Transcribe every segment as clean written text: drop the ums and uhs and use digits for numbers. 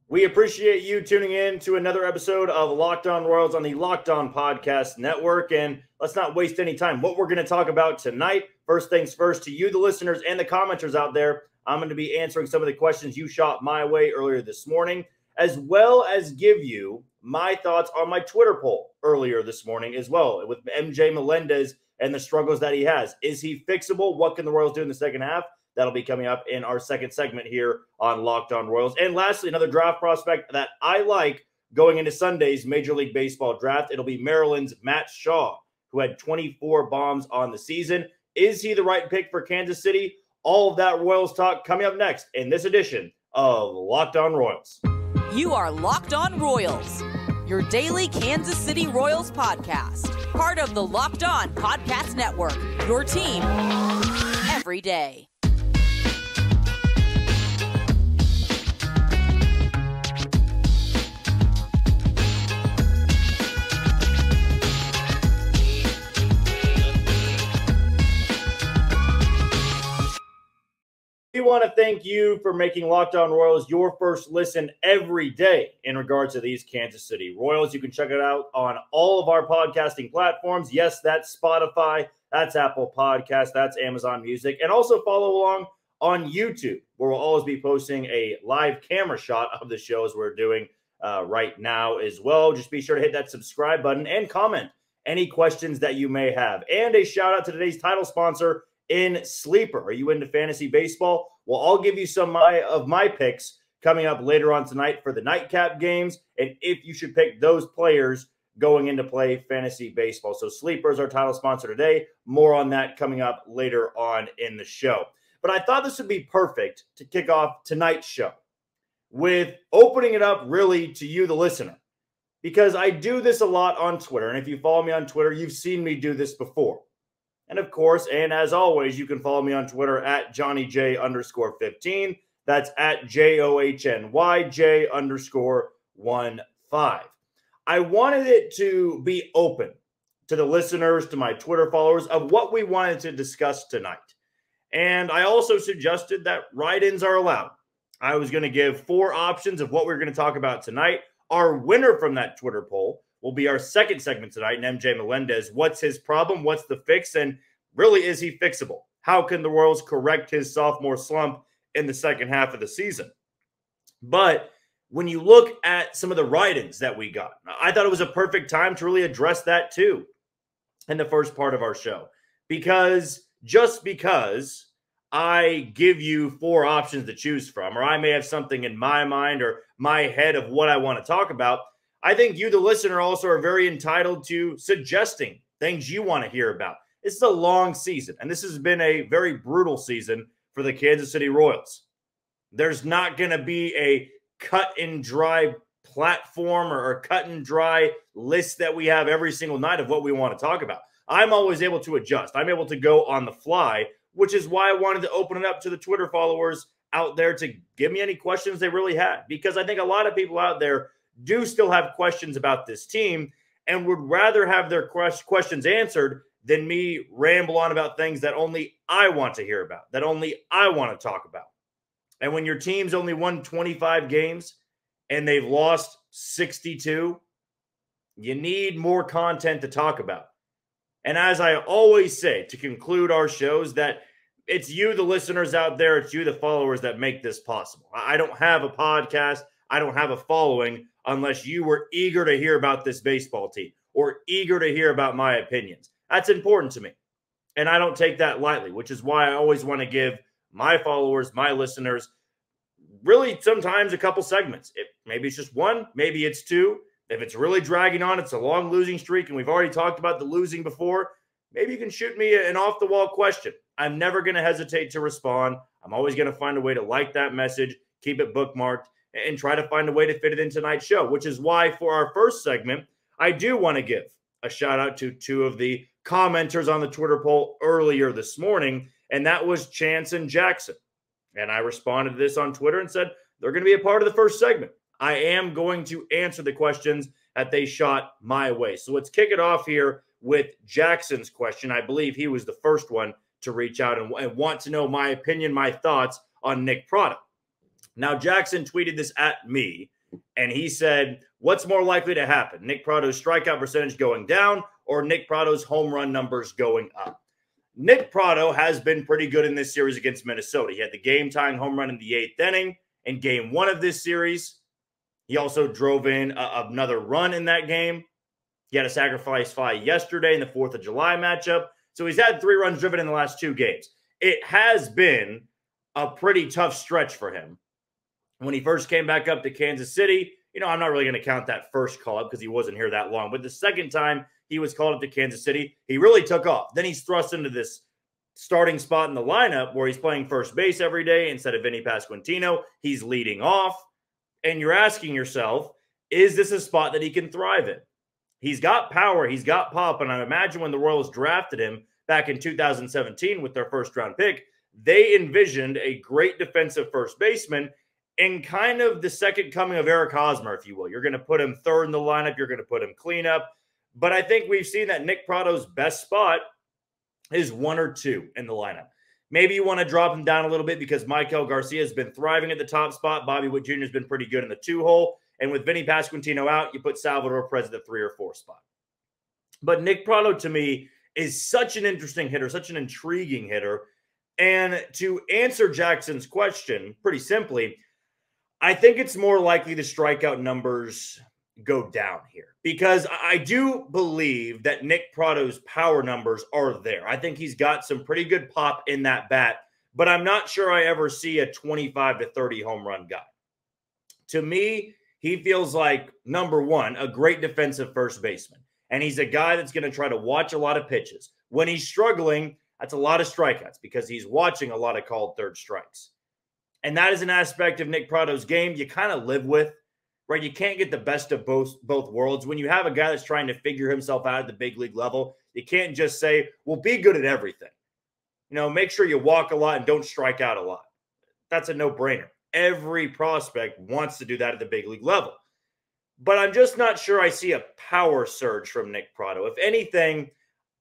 We appreciate you tuning in to another episode of Locked On Royals on the Locked On Podcast Network. And let's not waste any time. What we're going to talk about tonight, first things first, to you, the listeners and the commenters out there, I'm going to be answering some of the questions you shot my way earlier this morning, as well as give you my thoughts on my Twitter poll earlier this morning as well, with MJ Melendez and the struggles that he has. Is he fixable? What can the Royals do in the second half? That'll be coming up in our second segment here on Locked On Royals. And lastly, another draft prospect that I like going into Sunday's Major League Baseball draft. It'll be Maryland's Matt Shaw, who had 24 bombs on the season. Is he the right pick for Kansas City? All of that Royals talk coming up next in this edition of Locked On Royals. You are Locked On Royals, your daily Kansas City Royals podcast. Part of the Locked On Podcast Network, your team every day. We want to thank you for making Locked On Royals your first listen every day in regards to these Kansas City Royals. You can check it out on all of our podcasting platforms. Yes, that's Spotify, that's Apple Podcasts, that's Amazon Music, and also follow along on YouTube, where we'll always be posting a live camera shot of the shows we're doing right now as well. Just be sure to hit that subscribe button and comment any questions that you may have. And a shout out to today's title sponsor, in Sleeper. Are you into fantasy baseball? Well, I'll give you some of my picks coming up later on tonight for the nightcap games, and if you should pick those players going into play fantasy baseball. So Sleeper is our title sponsor today. More on that coming up later on in the show. But I thought this would be perfect to kick off tonight's show with opening it up really to you, the listener, because I do this a lot on Twitter. And if you follow me on Twitter, you've seen me do this before. And of course, and as always, you can follow me on Twitter at JohnnyJ_15. That's at JOHNYJ_15. I wanted it to be open to the listeners, to my Twitter followers, of what we wanted to discuss tonight. And I also suggested that write-ins are allowed. I was going to give 4 options of what we're going to talk about tonight. Our winner from that Twitter poll will be our second segment tonight, and MJ Melendez. What's his problem? What's the fix? And really, is he fixable? How can the Royals correct his sophomore slump in the second half of the season? But when you look at some of the write-ins that we got, I thought it was a perfect time to really address that too in the first part of our show. Because just because I give you 4 options to choose from, or I may have something in my mind or my head of what I want to talk about, I think you, the listener, also are very entitled to suggesting things you want to hear about. It's a long season, and this has been a very brutal season for the Kansas City Royals. There's not going to be a cut-and-dry platform or a cut-and-dry list that we have every single night of what we want to talk about. I'm always able to adjust. I'm able to go on the fly, which is why I wanted to open it up to the Twitter followers out there to give me any questions they really had, because I think a lot of people out there do still have questions about this team and would rather have their questions answered than me ramble on about things that only I want to hear about, that only I want to talk about. And when your team's only won 25 games and they've lost 62, you need more content to talk about. And as I always say to conclude our shows, that it's you, the listeners out there, it's you, the followers, that make this possible. I don't have a podcast, I don't have a following unless you were eager to hear about this baseball team or eager to hear about my opinions. That's important to me. And I don't take that lightly, which is why I always want to give my followers, my listeners, really sometimes a couple segments. Maybe it's just 1, maybe it's 2. If it's really dragging on, it's a long losing streak, and we've already talked about the losing before, maybe you can shoot me an off-the-wall question. I'm never going to hesitate to respond. I'm always going to find a way to like that message, keep it bookmarked, and try to find a way to fit it in tonight's show, which is why for our first segment, I do want to give a shout out to 2 of the commenters on the Twitter poll earlier this morning, and that was Chance and Jackson. And I responded to this on Twitter and said, they're going to be a part of the first segment. I am going to answer the questions that they shot my way. So let's kick it off here with Jackson's question. I believe he was the first one to reach out and want to know my opinion, my thoughts on Nick Pratto. Now, Jackson tweeted this at me, And he said, what's more likely to happen? Nick Prado's strikeout percentage going down or Nick Prado's home run numbers going up? Nick Prado has been pretty good in this series against Minnesota. He had the game-tying home run in the 8th inning in game 1 of this series. He also drove in another run in that game. He had a sacrifice fly yesterday in the 4th of July matchup. So he's had 3 runs driven in the last 2 games. It has been a pretty tough stretch for him. When he first came back up to Kansas City, I'm not really going to count that first call-up because he wasn't here that long. But the second time he was called up to Kansas City, he really took off. Then he's thrust into this starting spot in the lineup where he's playing first base every day instead of Vinny Pasquantino. He's leading off. And you're asking yourself, is this a spot that he can thrive in? He's got power. He's got pop. And I imagine when the Royals drafted him back in 2017 with their first-round pick, they envisioned a great defensive first baseman and kind of the second coming of Eric Hosmer, if you will. You're going to put him third in the lineup. You're going to put him cleanup. But I think we've seen that Nick Prado's best spot is 1 or 2 in the lineup. Maybe you want to drop him down a little bit because Michael Garcia has been thriving at the top spot. Bobby Witt Jr. has been pretty good in the 2-hole. And with Vinny Pasquantino out, you put Salvador Perez at the 3 or 4 spot. But Nick Prado, to me, is such an interesting hitter, such an intriguing hitter. And to answer Jackson's question, pretty simply, I think it's more likely the strikeout numbers go down here because I do believe that Nick Prado's power numbers are there. I think he's got some pretty good pop in that bat, but I'm not sure I ever see a 25 to 30 home run guy. To me, he feels like, number one, a great defensive first baseman. And he's a guy that's going to try to watch a lot of pitches. When he's struggling, that's a lot of strikeouts because he's watching a lot of called third strikes. And that is an aspect of Nick Prado's game you kind of live with, right? You can't get the best of both worlds. When you have a guy that's trying to figure himself out at the big league level, you can't just say, well, be good at everything. Make sure you walk a lot and don't strike out a lot. That's a no-brainer. Every prospect wants to do that at the big league level. But I'm just not sure I see a power surge from Nick Prado. If anything,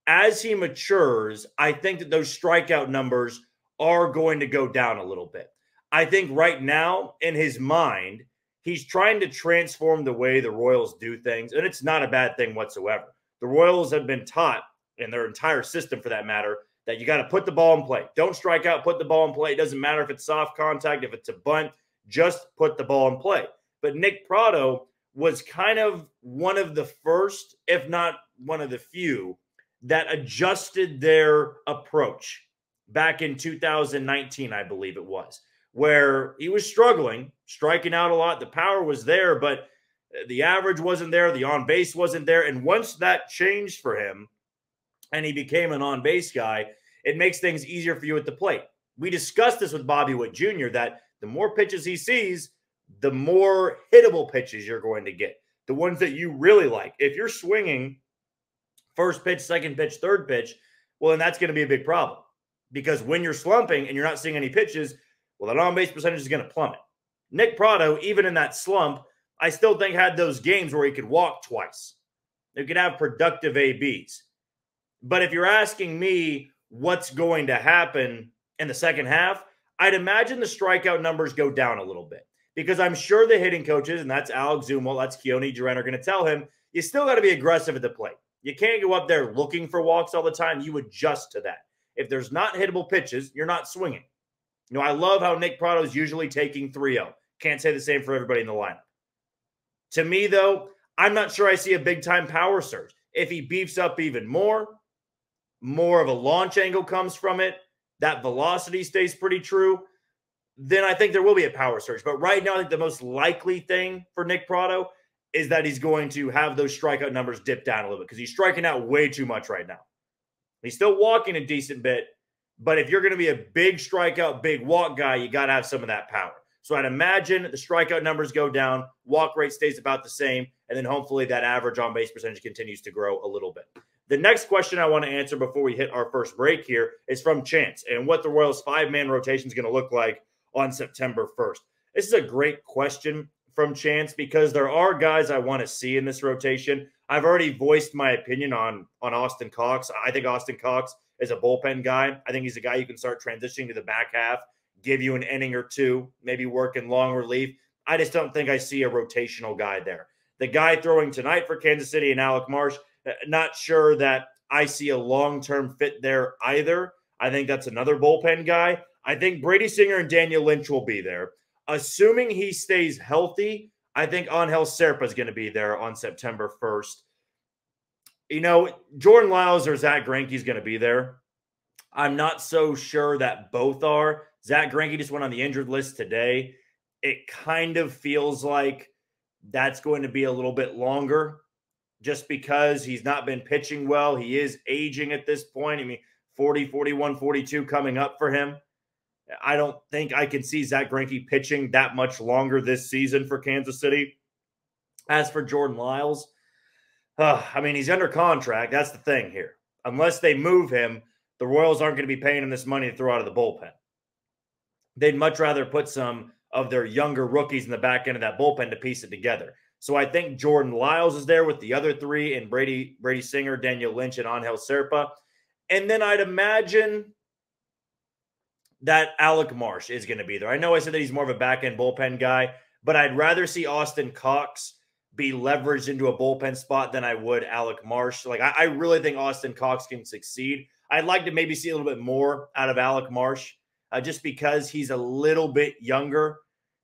as he matures, I think that those strikeout numbers are going to go down a little bit. I think right now, in his mind, he's trying to transform the way the Royals do things, and it's not a bad thing whatsoever. The Royals have been taught, in their entire system for that matter, that you got to put the ball in play. Don't strike out, put the ball in play. It doesn't matter if it's soft contact, if it's a bunt, just put the ball in play. But Nick Prado was kind of one of the first, if not one of the few, that adjusted their approach back in 2019, I believe it was, where he was struggling, striking out a lot. The power was there, but the average wasn't there. The on-base wasn't there. And once that changed for him and he became an on-base guy, it makes things easier for you at the plate. We discussed this with Bobby Witt Jr., that the more pitches he sees, the more hittable pitches you're going to get, the ones that you really like. If you're swinging first pitch, second pitch, third pitch, well, then that's going to be a big problem because when you're slumping and you're not seeing any pitches, well, that on-base percentage is going to plummet. Nick Prado, even in that slump, I still think had those games where he could walk twice. He could have productive ABs. But if you're asking me what's going to happen in the second half, I'd imagine the strikeout numbers go down a little bit. Because I'm sure the hitting coaches, and that's Alex Zumwalt, that's Keone Duran, are going to tell him, you still got to be aggressive at the plate. You can't go up there looking for walks all the time. You adjust to that. If there's not hittable pitches, you're not swinging. I love how Nick Prado is usually taking 3-0. Can't say the same for everybody in the lineup. To me, though, I'm not sure I see a big-time power surge. If he beefs up even more of a launch angle comes from it, that velocity stays pretty true, then I think there will be a power surge. But right now, I think the most likely thing for Nick Prado is that he's going to have those strikeout numbers dip down a little bit because he's striking out way too much right now. He's still walking a decent bit, but if you're going to be a big strikeout, big walk guy, you got to have some of that power. So I'd imagine the strikeout numbers go down, walk rate stays about the same, and then hopefully that average on-base percentage continues to grow a little bit. The next question I want to answer before we hit our first break here is from Chance and what the Royals' 5-man rotation is going to look like on September 1st. This is a great question from Chance because there are guys I want to see in this rotation. I've already voiced my opinion on Austin Cox. I think Austin Cox is a bullpen guy. I think he's a guy you can start transitioning to the back half, give you an inning or two, maybe work in long relief. I just don't think I see a rotational guy there. The guy throwing tonight for Kansas City and Alec Marsh, not sure that I see a long-term fit there either. I think that's another bullpen guy. I think Brady Singer and Daniel Lynch will be there. Assuming he stays healthy, I think Angel Serpa is going to be there on September 1st. You know, Jordan Lyles or Zach Greinke is going to be there. I'm not so sure that both are. Zach Greinke just went on the injured list today. It kind of feels like that's going to be a little bit longer just because he's not been pitching well. He is aging at this point. I mean, 40, 41, 42 coming up for him. I don't think I can see Zach Greinke pitching that much longer this season for Kansas City. As for Jordan Lyles, I mean, he's under contract. That's the thing here. Unless they move him, the Royals aren't going to be paying him this money to throw out of the bullpen. They'd much rather put some of their younger rookies in the back end of that bullpen to piece it together. So I think Jordan Lyles is there with the other three, and Brady Singer, Daniel Lynch, and Angel Serpa. And then I'd imagine that Alec Marsh is going to be there. I know I said that he's more of a back-end bullpen guy, but I'd rather see Austin Cox be leveraged into a bullpen spot than I would Alec Marsh. Like, I really think Austin Cox can succeed. I'd like to maybe see a little bit more out of Alec Marsh just because he's a little bit younger.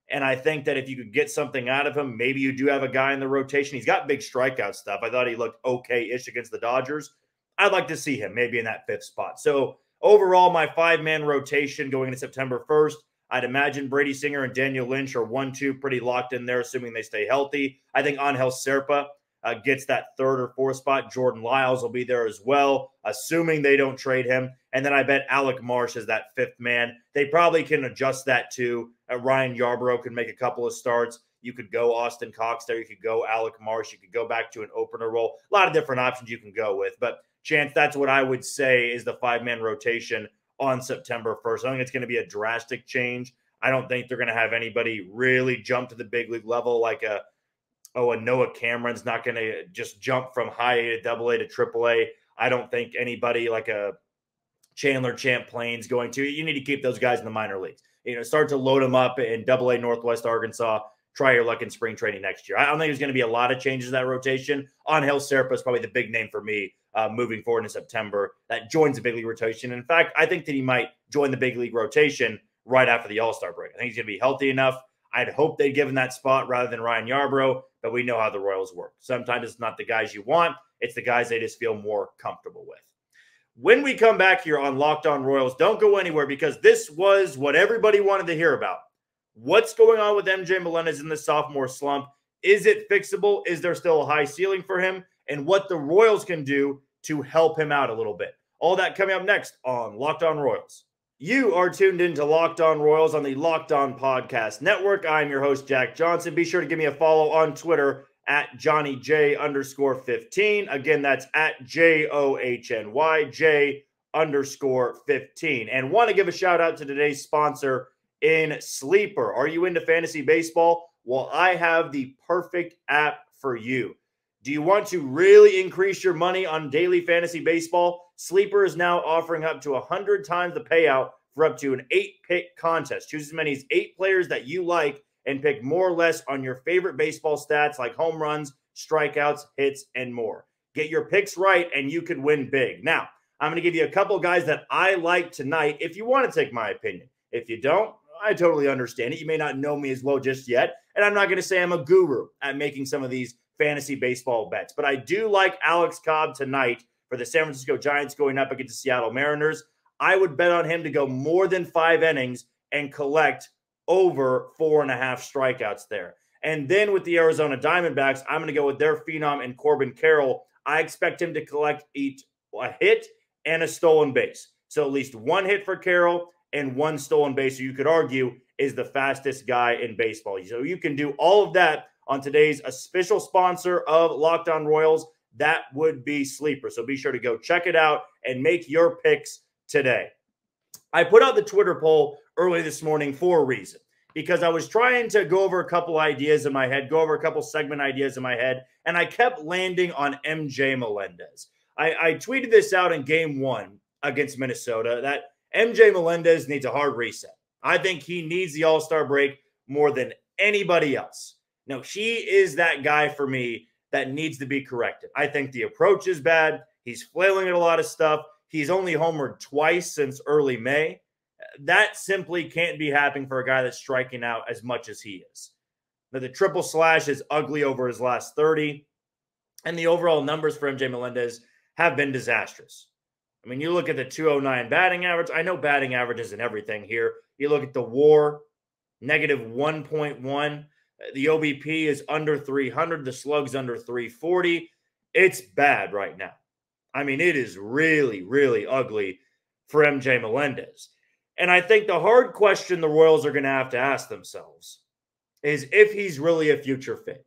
And I think that if you could get something out of him, maybe you do have a guy in the rotation. He's got big strikeout stuff. I thought he looked okay-ish against the Dodgers. I'd like to see him maybe in that fifth spot. So overall, my five-man rotation going into September 1st, I'd imagine Brady Singer and Daniel Lynch are 1-2 pretty locked in there, assuming they stay healthy. I think Angel Serpa gets that third or fourth spot. Jordan Lyles will be there as well, assuming they don't trade him. And then I bet Alec Marsh is that fifth man. They probably can adjust that too. Ryan Yarbrough could make a couple of starts. You could go Austin Cox there. You could go Alec Marsh. You could go back to an opener role. A lot of different options you can go with. But, Chance, that's what I would say is the five-man rotation on September 1st. I think it's going to be a drastic change. I don't think they're going to have anybody really jump to the big league level like a Noah Cameron's not going to just jump from high A to double A to triple A. I don't think anybody like a Chandler Champlain's going to. You need to keep those guys in the minor leagues. You know, start to load them up in double A Northwest Arkansas. Try your luck in spring training next year. I don't think there's going to be a lot of changes to that rotation. Angel Serpa is probably the big name for me moving forward in September that joins the big league rotation. In fact, I think that he might join the big league rotation right after the All-Star break. I think he's going to be healthy enough. I'd hope they'd give him that spot rather than Ryan Yarbrough, but we know how the Royals work. Sometimes it's not the guys you want. It's the guys they just feel more comfortable with. When we come back here on Locked On Royals, don't go anywhere because this was what everybody wanted to hear about. What's going on with MJ Melendez in the sophomore slump? Is it fixable? Is there still a high ceiling for him? And what the Royals can do to help him out a little bit. All that coming up next on Locked On Royals. You are tuned into Locked On Royals on the Locked On Podcast Network. I'm your host, Jack Johnson. Be sure to give me a follow on Twitter at JohnnyJ_15. Again, that's at JOHNYJ_15. And want to give a shout out to today's sponsor in Sleeper. Are you into fantasy baseball? Well, I have the perfect app for you. Do you want to really increase your money on daily fantasy baseball? Sleeper is now offering up to 100 times the payout for up to an 8-pick contest. Choose as many as 8 players that you like and pick more or less on your favorite baseball stats like home runs, strikeouts, hits, and more. Get your picks right and you could win big. Now, I'm going to give you a couple guys that I like tonight if you want to take my opinion. If you don't, I totally understand it. You may not know me as well just yet, and I'm not going to say I'm a guru at making some of these fantasy baseball bets, but I do like Alex Cobb tonight for the San Francisco Giants going up against the Seattle Mariners. I would bet on him to go more than 5 innings and collect over 4.5 strikeouts there. And then with the Arizona Diamondbacks, I'm going to go with their phenom and Corbin Carroll. I expect him to collect each a hit and a stolen base. So at least 1 hit for Carroll and 1 stolen base, who you could argue is the fastest guy in baseball. So you can do all of that on today's official sponsor of Locked On Royals. That would be Sleeper. So be sure to go check it out and make your picks today. I put out the Twitter poll early this morning for a reason, because I was trying to go over a couple ideas in my head, go over a couple segment ideas in my head, and I kept landing on MJ Melendez. I tweeted this out in Game 1 against Minnesota that MJ Melendez needs a hard reset. I think he needs the All-Star break more than anybody else. No, he is that guy for me that needs to be corrected. I think the approach is bad. He's flailing at a lot of stuff. He's only homered twice since early May. That simply can't be happening for a guy that's striking out as much as he is. Now, the triple slash is ugly over his last 30, and the overall numbers for MJ Melendez have been disastrous. I mean, you look at the 209 batting average. I know batting average isn't everything here. You look at the WAR, negative 1.1. The OBP is under 300. The slug's under 340. It's bad right now. I mean, it is really, really ugly for MJ Melendez. And I think the hard question the Royals are going to have to ask themselves is if he's really a future fit.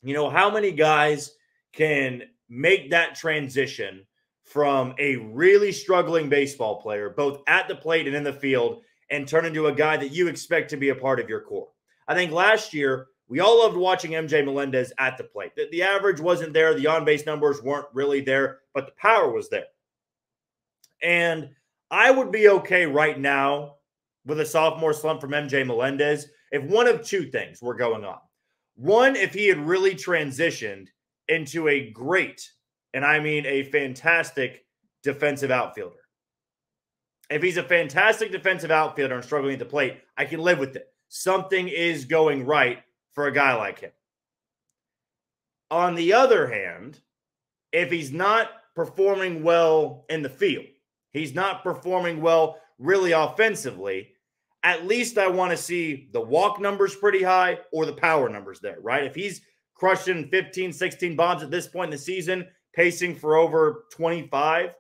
You know, how many guys can make that transition from a really struggling baseball player, both at the plate and in the field, and turn into a guy that you expect to be a part of your core? I think last year, we all loved watching MJ Melendez at the plate. The average wasn't there. The on-base numbers weren't really there, but the power was there. And I would be okay right now with a sophomore slump from MJ Melendez if one of two things were going on. One, if he had really transitioned into a great, and I mean a fantastic, defensive outfielder. If he's a fantastic defensive outfielder and struggling at the plate, I can live with it. Something is going right for a guy like him. On the other hand, if he's not performing well in the field, he's not performing well really offensively, at least I want to see the walk numbers pretty high or the power numbers there, right? If he's crushing 15, 16 bombs at this point in the season, pacing for over 25,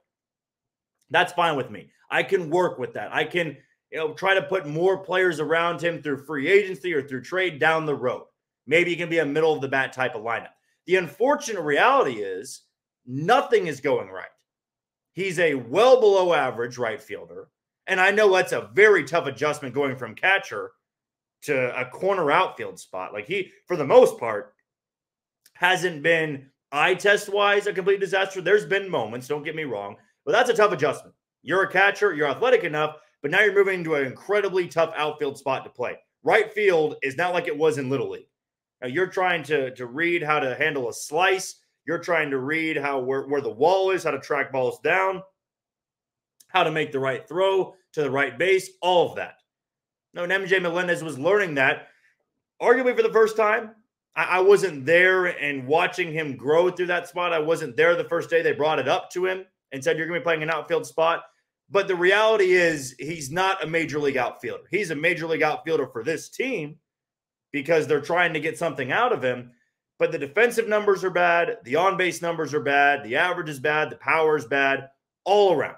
that's fine with me. I can work with that. I can, try to put more players around him through free agency or through trade down the road. Maybe he can be a middle of the bat type of lineup. The unfortunate reality is nothing is going right. He's a well below average right fielder. And I know that's a very tough adjustment going from catcher to a corner outfield spot. Like he, for the most part, hasn't been eye test wise a complete disaster. There's been moments, don't get me wrong, but that's a tough adjustment. You're a catcher, you're athletic enough, but now you're moving into an incredibly tough outfield spot to play. Right field is not like it was in Little League. Now you're trying to read how to handle a slice. You're trying to read where the wall is, how to track balls down, how to make the right throw to the right base, all of that. No, and MJ Melendez was learning that arguably for the first time. I wasn't there and watching him grow through that spot. I wasn't there the first day they brought it up to him and said, you're going to be playing an outfield spot. But the reality is he's not a major league outfielder. He's a major league outfielder for this team because they're trying to get something out of him. But the defensive numbers are bad. The on-base numbers are bad. The average is bad. The power is bad all around.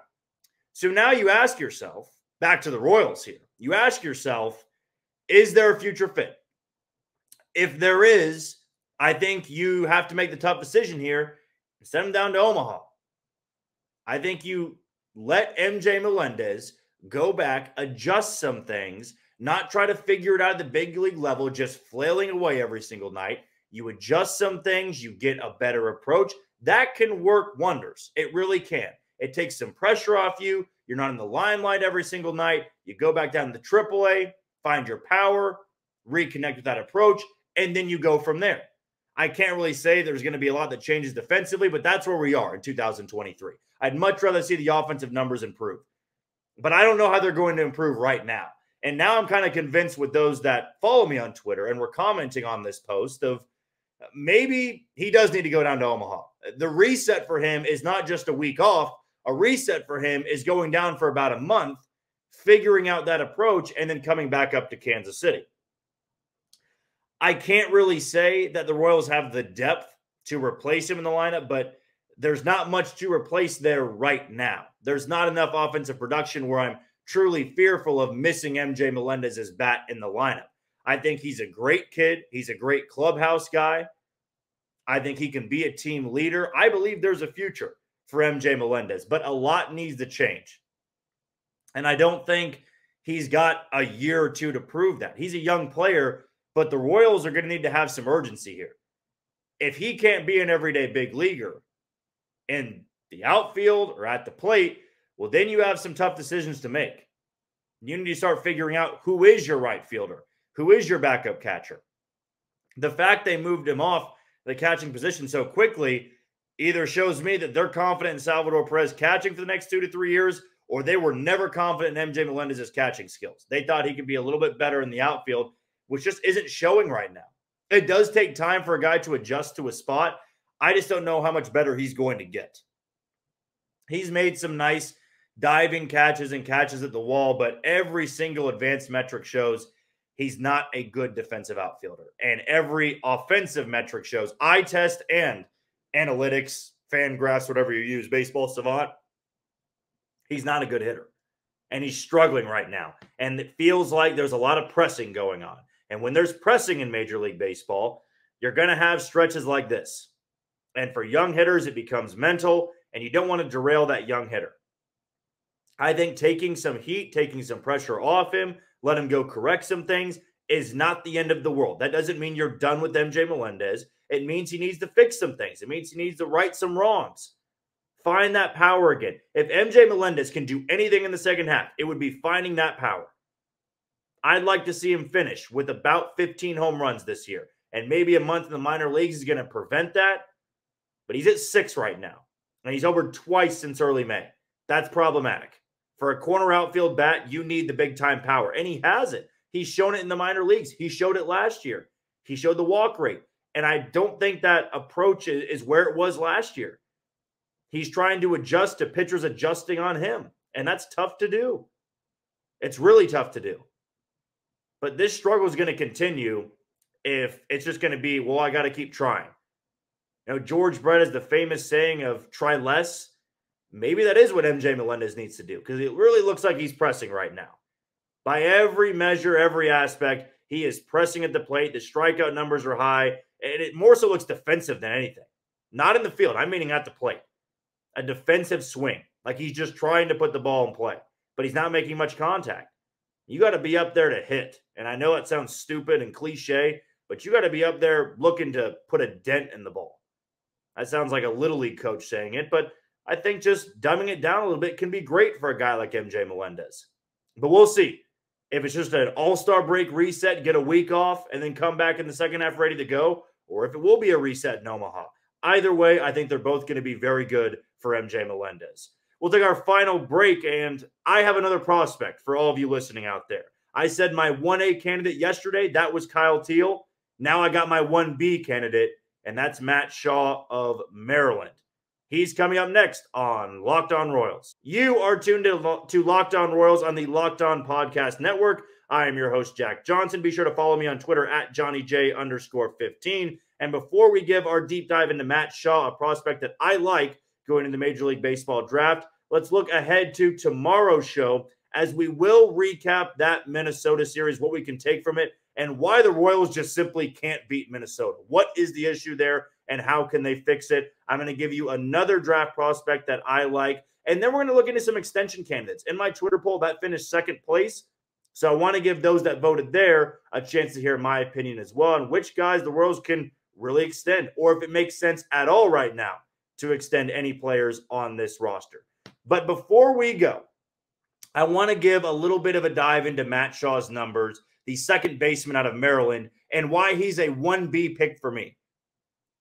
So now you ask yourself, back to the Royals here, you ask yourself, is there a future fit? If there is, I think you have to make the tough decision here and send him down to Omaha. I think you let MJ Melendez go back, adjust some things, not try to figure it out at the big league level, just flailing away every single night. You adjust some things, you get a better approach. That can work wonders. It really can. It takes some pressure off you. You're not in the limelight every single night. You go back down to AAA, find your power, reconnect with that approach, and then you go from there. I can't really say there's going to be a lot that changes defensively, but that's where we are in 2023. I'd much rather see the offensive numbers improve. But I don't know how they're going to improve right now. And now I'm kind of convinced with those that follow me on Twitter and were commenting on this post of maybe he does need to go down to Omaha. The reset for him is not just a week off. A reset for him is going down for about a month, figuring out that approach, and then coming back up to Kansas City. I can't really say that the Royals have the depth to replace him in the lineup, but there's not much to replace there right now. There's not enough offensive production where I'm truly fearful of missing MJ Melendez's bat in the lineup. I think he's a great kid. He's a great clubhouse guy. I think he can be a team leader. I believe there's a future for MJ Melendez, but a lot needs to change. And I don't think he's got a year or two to prove that. He's a young player, but the Royals are going to need to have some urgency here. If he can't be an everyday big leaguer in the outfield or at the plate, well, then you have some tough decisions to make. You need to start figuring out who is your right fielder. who is your backup catcher. The fact they moved him off the catching position so quickly either shows me that they're confident in Salvador Perez catching for the next 2 to 3 years, or they were never confident in MJ Melendez's catching skills. They thought he could be a little bit better in the outfield, which just isn't showing right now. It does take time for a guy to adjust to a spot. I just don't know how much better he's going to get. He's made some nice diving catches and catches at the wall, but every single advanced metric shows he's not a good defensive outfielder. And every offensive metric shows, eye test and analytics, FanGraphs, whatever you use, Baseball Savant, he's not a good hitter. And he's struggling right now. And it feels like there's a lot of pressing going on. And when there's pressing in Major League Baseball, you're going to have stretches like this. And for young hitters, it becomes mental, and you don't want to derail that young hitter. I think taking some heat, taking some pressure off him, let him go correct some things is not the end of the world. That doesn't mean you're done with MJ Melendez. It means he needs to fix some things. It means he needs to right some wrongs. Find that power again. If MJ Melendez can do anything in the second half, it would be finding that power. I'd like to see him finish with about 15 home runs this year. And maybe a month in the minor leagues is going to prevent that. But he's at 6 right now. And he's over twice since early May. That's problematic. For a corner outfield bat, you need the big-time power. And he has it. He's shown it in the minor leagues. He showed it last year. He showed the walk rate. And I don't think that approach is where it was last year. He's trying to adjust to pitchers adjusting on him. And that's tough to do. It's really tough to do. But this struggle is going to continue if it's just going to be, well, I got to keep trying. You know, George Brett has the famous saying of try less. Maybe that is what MJ Melendez needs to do, because it really looks like he's pressing right now. By every measure, every aspect, he is pressing at the plate. The strikeout numbers are high, and it more so looks defensive than anything. Not in the field. I'm meaning at the plate. A defensive swing, like he's just trying to put the ball in play, but he's not making much contact. You got to be up there to hit. And I know it sounds stupid and cliche, but you got to be up there looking to put a dent in the ball. That sounds like a Little League coach saying it, but I think just dumbing it down a little bit can be great for a guy like MJ Melendez. But we'll see. If it's just an all-star break reset, get a week off, and then come back in the second half ready to go, or if it will be a reset in Omaha. Either way, I think they're both going to be very good for MJ Melendez. We'll take our final break, and I have another prospect for all of you listening out there. I said my 1A candidate yesterday. That was Kyle Teal. Now I got my 1B candidate, and that's Matt Shaw of Maryland. He's coming up next on Locked On Royals. You are tuned to Locked On Royals on the Locked On Podcast Network. I am your host, Jack Johnson. Be sure to follow me on Twitter at JohnnyJ_15. And before we give our deep dive into Matt Shaw, a prospect that I like going into the Major League Baseball draft, let's look ahead to tomorrow's show as we will recap that Minnesota series, what we can take from it, and why the Royals just simply can't beat Minnesota. What is the issue there, and how can they fix it? I'm going to give you another draft prospect that I like, and then we're going to look into some extension candidates. In my Twitter poll, that finished second place, so I want to give those that voted there a chance to hear my opinion as well on which guys the Royals can really extend, or if it makes sense at all right now to extend any players on this roster. But before we go, I want to give a little bit of a dive into Matt Shaw's numbers, the second baseman out of Maryland, and why he's a 1B pick for me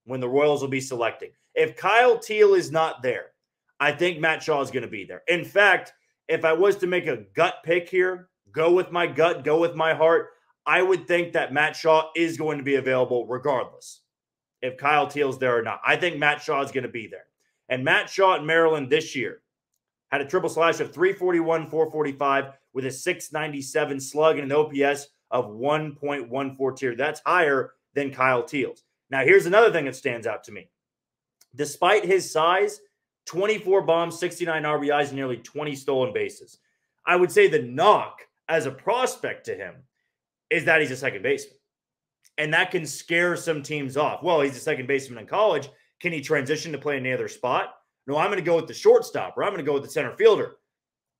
when the Royals will be selecting. If Kyle Teal is not there, I think Matt Shaw is going to be there. In fact, if I was to make a gut pick here, go with my gut, go with my heart, I would think that Matt Shaw is going to be available regardless if Kyle Teal's there or not. I think Matt Shaw is going to be there. And Matt Shaw at Maryland this year had a triple slash of 341, 445 with a 697 slug and an OPS of 1.142. That's higher than Kyle Teal's. Now, here's another thing that stands out to me. Despite his size, 24 bombs, 69 RBIs, and nearly 20 stolen bases. I would say the knock as a prospect to him is that he's a second baseman. And that can scare some teams off. Well, he's a second baseman in college. Can he transition to play any other spot? No, I'm going to go with the shortstop, or I'm going to go with the center fielder.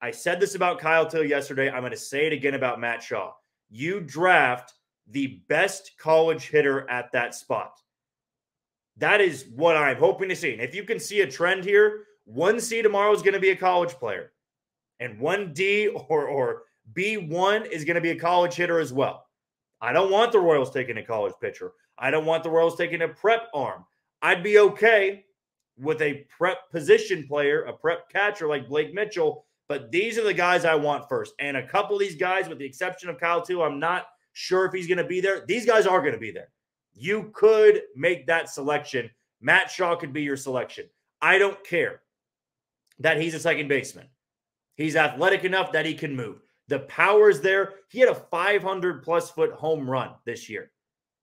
I said this about Kyle Teal yesterday. I'm going to say it again about Matt Shaw. You draft the best college hitter at that spot. That is what I'm hoping to see. And if you can see a trend here, 1C tomorrow is going to be a college player. And 1D or B1 is going to be a college hitter as well. I don't want the Royals taking a college pitcher. I don't want the Royals taking a prep arm. I'd be okay with a prep position player, a prep catcher like Blake Mitchell, but these are the guys I want first. And a couple of these guys, with the exception of Kyle Teel, I'm not sure if he's going to be there. These guys are going to be there. You could make that selection. Matt Shaw could be your selection. I don't care that he's a second baseman. He's athletic enough that he can move. The power is there. He had a 500-plus foot home run this year.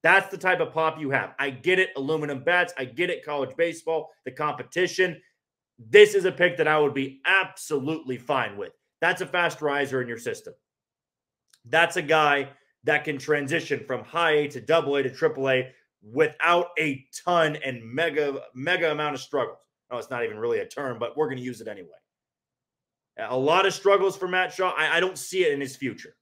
That's the type of pop you have. I get it, aluminum bats. I get it, college baseball, the competition. This is a pick that I would be absolutely fine with. That's a fast riser in your system. That's a guy that can transition from high A to double A to triple A without a ton and mega amount of struggles. No, it's not even really a term, but we're going to use it anyway. A lot of struggles for Matt Shaw. I don't see it in his future.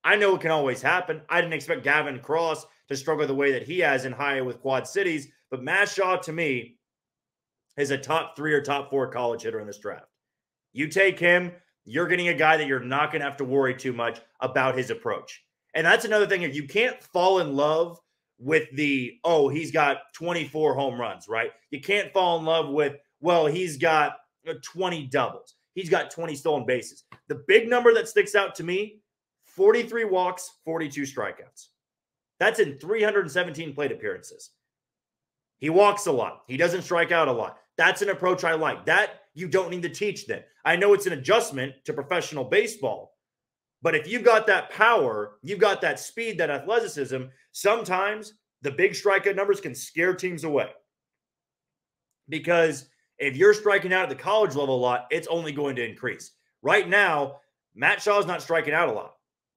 I know it can always happen. I didn't expect Gavin Cross to struggle the way that he has in high A with Quad Cities, but Matt Shaw, to me, is a top 3 or top 4 college hitter in this draft. You take him, you're getting a guy that you're not going to have to worry too much about his approach. And that's another thing. If you can't fall in love with the, oh, he's got 24 home runs, right? You can't fall in love with, well, he's got 20 doubles. He's got 20 stolen bases. The big number that sticks out to me, 43 walks, 42 strikeouts. That's in 317 plate appearances. He walks a lot. He doesn't strike out a lot. That's an approach I like. That you don't need to teach then. I know it's an adjustment to professional baseball, but if you've got that power, you've got that speed, that athleticism, sometimes the big strikeout numbers can scare teams away. Because if you're striking out at the college level a lot, it's only going to increase. Right now, Matt Shaw's not striking out a lot,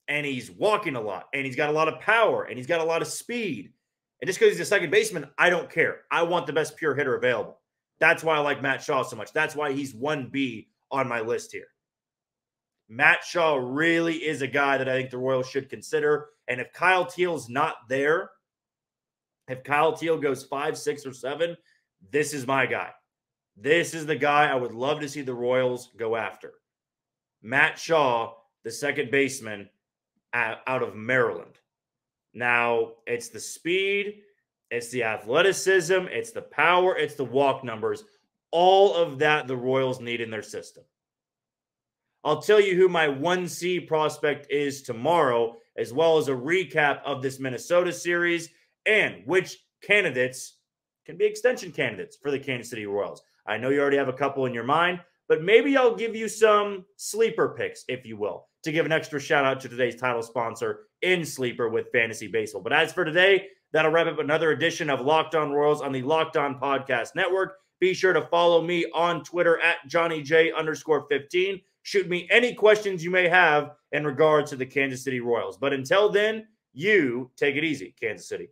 and he's walking a lot, and he's got a lot of power, and he's got a lot of speed. And just because he's a second baseman, I don't care. I want the best pure hitter available. That's why I like Matt Shaw so much. That's why he's 1B on my list here. Matt Shaw really is a guy that I think the Royals should consider. And if Kyle Teel's not there, if Kyle Teel goes 5, 6, or 7, this is my guy. This is the guy I would love to see the Royals go after. Matt Shaw, the second baseman out of Maryland. Now, it's the speed, it's the athleticism, it's the power, it's the walk numbers. All of that the Royals need in their system. I'll tell you who my 1C prospect is tomorrow, as well as a recap of this Minnesota series and which candidates can be extension candidates for the Kansas City Royals. I know you already have a couple in your mind, but maybe I'll give you some sleeper picks, if you will, to give an extra shout out to today's title sponsor in Sleeper with Fantasy Baseball. But as for today, that'll wrap up another edition of Locked On Royals on the Locked On Podcast Network. Be sure to follow me on Twitter at JohnnyJ_15. Shoot me any questions you may have in regards to the Kansas City Royals. But until then, you take it easy, Kansas City.